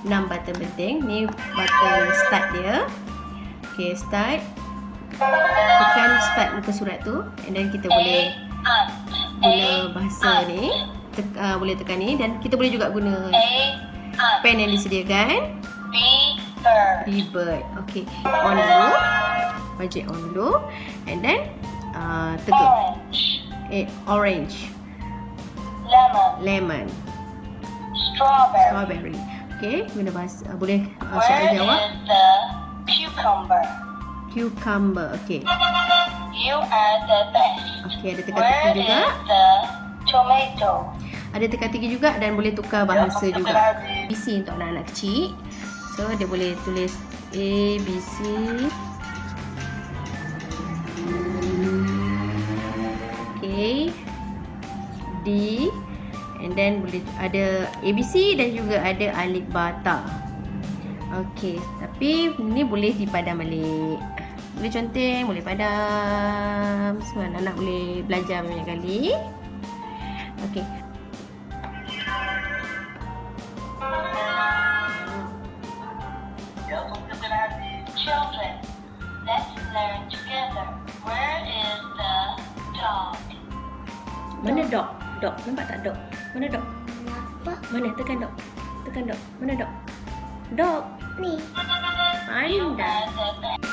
6 button penting. Ni button start dia. Okay, start. Tekan start muka surat tu. And then kita boleh guna bahasa ni. Boleh tekan ni. Dan kita boleh juga guna pen yang disediakan. Rebird. Okay, on dulu. Bajet on dulu. And then teguk. Orange. Lemon. Strawberry. Okay, guna bahasa. Boleh soal jawab. Cucumber. Okay. You are the best. Okay, ada teka-teki juga. Tomato. Ada teka-teki juga dan boleh tukar bahasa juga. ABC untuk anak-anak kecil. So, dia boleh tulis A, B, C. Okay. D. And then boleh ada ABC dan juga ada alif bata. Okay. Tapi ni boleh dipadam balik. Boleh conteng, boleh padam. Semua anak-anak boleh belajar banyak kali. Okay. Children, let's learn together. Where is the dog? Mana dog? Dog. Nampak tak dog? Mana dog? Apa? Mana? Tekan dog. Tekan dog. Mana dog? Dog. Ni. Pandai. The best.